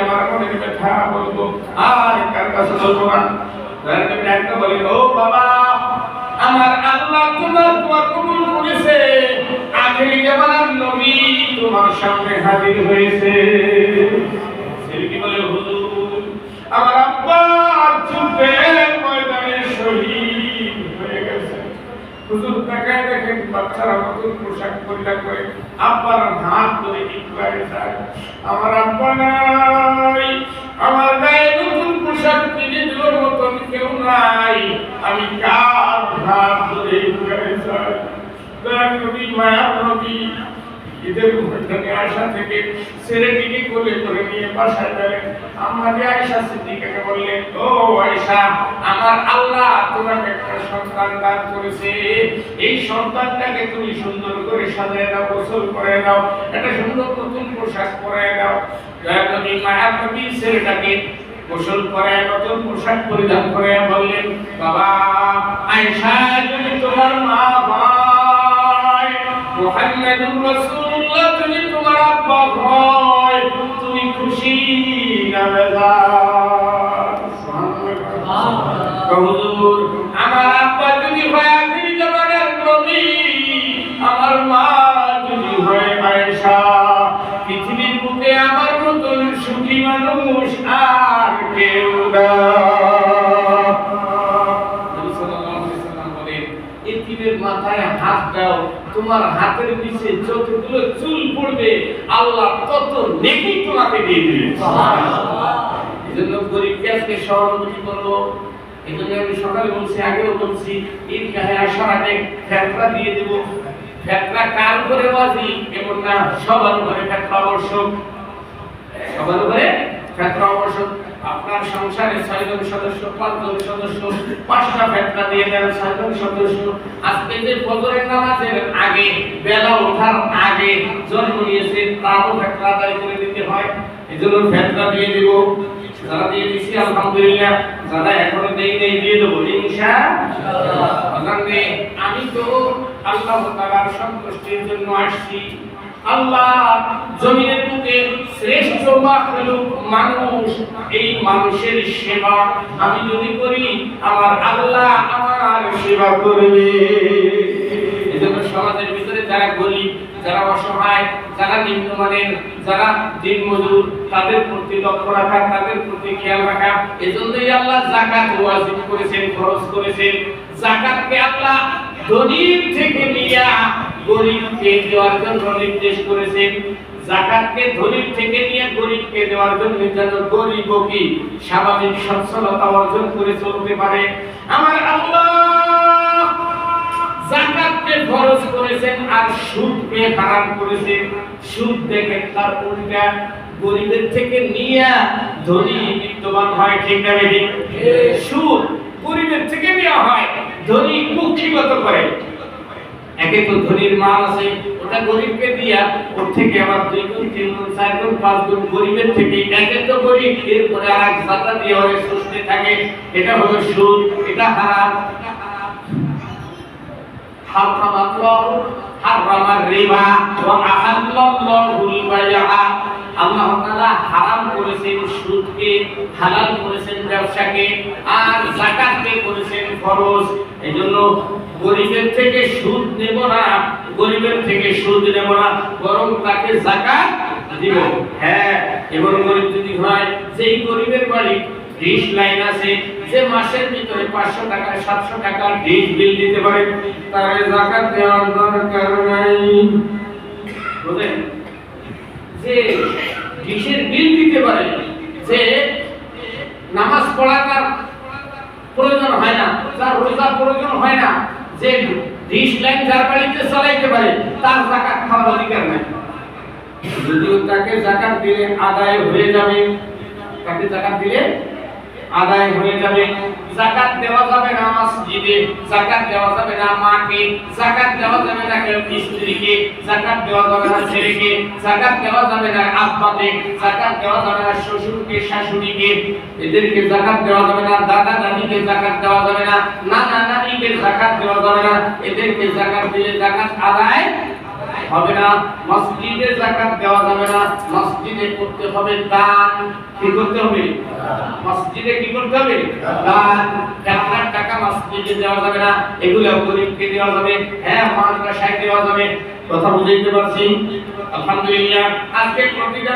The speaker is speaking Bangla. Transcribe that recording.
আমার মনের ব্যথা বলবো, আর কার কাছে বলবো না। একটা বলি, ও বাবা, আমার আল্লাহ তোমার দোয়া কবুল করেছে, আখেরি জামানার নবী তোমার সামনে হাজির হয়েছে। ছেলেটি বলে, হুজুর, আমার আব্বা যুদ্ধের ময়দানে শহীদ হয়ে গেছে। হুজুর তাকায় দেখেন বাচ্চারা নতুন পোশাক পরিধান করে আব্বার হাত ধরে ইকরারে যায়, আমার আব্বা নাই, আমার গায়ে নতুন পোশাক কিনে দেওয়ার মতন কেউ নাই, আমি কার হাত ধরে ইকরারে যাই। দয়ার নবী, মায়ার নবী ঈদের ময়দানে আয়েশা থেকে ছেলেটিকে কোলে করে নিয়ে বাসায় গেলেন। আমাদের আয়েশা সিদ্দিকাকে বললেন, ও আয়েশা, আমার আল্লাহ তোমাকে একটা সন্তান দান করেছে, এই সন্তানটাকে তুমি সুন্দর করে সাজিয়ে দাও, গোসল করে দাও, একটা সুন্দর নতুন পোশাক পরে দাও। দয়ার নবী, মায়ার নবী ছেলেটাকে গোসল করে নতুন পোশাক পরিধান করে বললেন, বাবা আয়েশা, যদি তোমার মা ভাই মুহাম্মদুর রাসূলুল্লাহ যদি তোমার আব্বা হয়, তুমি খুশি না বেজার? সুবহানাল্লাহ। হুজুর, আমার আব্বা যদি হয় আখির জামানার নবী, আমার মা যদি হয় আয়েশা, পৃথিবীর বুকে আমার মতন সুখী মানুষ আর কেউ না। এতিমের মাথায় হাত দাও, তোমার হাতের নিচে যতগুলো চুল পড়বে আল্লাহ তত নেকি তোমাকে দিয়ে দিবে। এজন্য গরিবকে আজকে সহানুভূতি করবো। এজন্য আমি সকালে বলছি, আগেও বলছি, ঈদগাহে আসার আগে ফেতরা দিয়ে দেব। ফেতরা কার উপরে ওয়াজিব এমন না, সবার উপরে ফেতরা আবশ্যক, সবার উপরে ফেতরা আবশ্যক। আপনার সংসারে 6 জন সদস্য, 5 জন সদস্য, 5টা ফেতরা দিয়ে দেন 6 জন সদস্য। আজকে যে ফজরের নামাজের আগে, বেলা ওঠার আগে জন্ম নিয়েছে, তারও ফেতরা আদায় করে দিতে হয়। এজন্য ফেতরা দিয়ে দেব। যারা দিয়ে দিছি আলহামদুলিল্লাহ, যারা এখনো দেই নাই দিয়ে দেব ইনশাআল্লাহ। আমি তো আল্লাহ তাআলার সন্তুষ্টির জন্য আসছি। আল্লাহ জমিনের বুকে শ্রেষ্ঠ মাখলুক মানুষ, এই মানুষের সেবা আমি যদি করি, আমার আল্লাহ আমার সেবা করবে। এজন্য সমাজের ভিতরে যারা গরিব, যারা অসহায়, যারা নিম্নমানের, যারা দিনমজুর, তাদের প্রতি লক্ষ্য রাখা, তাদের প্রতি খেয়াল রাখা। এজন্যই আল্লাহ যাকাত ওয়াজিব করেছেন, ফরজ করেছেন। যাকাতকে আল্লাহ ধনীর থেকে নিয়ে গরিবকে দেওয়ার জন্য নির্দেশ করেছেন। যাকাতকে ধনীর থেকে নিয়ে গরিবকে দেওয়ার জন্য, যেন গরিবও কি স্বাভাবিক সচ্ছলতা অর্জন করে চলতে পারে। আমার আল্লাহ যাকাতকে ফরজ করেছেন আর সুদকে হারাম করেছেন। সুদ দেখেন তার উল্টা, গরিবের থেকে নিয়ে ধনী বিত্তবান হয়, ঠিক না বেশি? সুদ গরিবের থেকে নেওয়া হয়, ধনী কুক্ষিগত করে। একে তো ধনীর মাল আছে, ওটা গরিবকে দিয়া ওর থেকে আবার 2 গুণ 3 গুণ 4 গুণ 5 গুণ গরিবের থেকে, একে তো গরিব, এরপরে আরেক জাতা দিয়ে ওরে সুস্থে থাকে। এটা হলো সুদ, এটা হারাম। হারামার রিবা ওয়া আহাল্লাল্লাহুল বাইআ। আল্লাহ তাআলা হারাম করেছেন সুদকে, হালাল করেছেন ব্যবসাকে, আর যাকাতকে করেছেন ফরজ। এজন্য গরিবের থেকে সুদ নেব না, গরিবের থেকে সুদ নেব না, বরং তাকে যাকাত দিব। হ্যাঁ, এবং গরিব যদি হয়, যেই গরিবের বাড়ি ডিশ লাইন আছে, যে মাসের ভিতরে 500 টাকা 700 টাকা ডিশ বিল দিতে পারে, তার যাকাত দেওয়ার দরকার নাই। বুঝলেন? যে ডিশের বিল দিতে পারে, যে নামাজ পড়া তার প্রয়োজন হয় না, যার রোজা প্রয়োজন হয় না, যে ডিশ লাইন যার বাড়িতে চালাইতে পারে, তার যাকাত খাওয়ার অধিকার নাই। যদিও তাকে যাকাত দিলে আদায় হয়ে যাবে, তাকে যাকাত দিলে আদায় হয়ে যাবে। যাকাত দেওয়া যাবে না মসজিদে, যাকাত দেওয়া যাবে না মাকে, যাকাত দেওয়া যাবে না স্ত্রীকে, যাকাত দেওয়া যাবে না ছেলেকে, যাকাত দেওয়া যাবে না আব্বাকে, যাকাত দেওয়া যাবে না শ্বশুরকে শাশুড়িকে, এদেরকে যাকাত দেওয়া যাবে না, দাদা দাদিকে যাকাত দেওয়া যাবে না, নানা নানিকে যাকাত দেওয়া যাবে না। এদেরকে যাকাত দিলে যাকাত আদায় হবে না, মসজিদে যাকাত দেওয়া যাবে না, মসজিদে করতে হবে দান। কি করতে হবে? মসজিদে কি করতে হবে? দান। আপনার টাকা মসজিদে দেওয়া যাবে না, এগুলো গরিবকে দেওয়া যাবে, হ্যাঁ মাদ্রাসায় দেওয়া যাবে। কথা বুঝাইতে পারছি? আলহামদুলিল্লাহ। আজকে প্রতিটা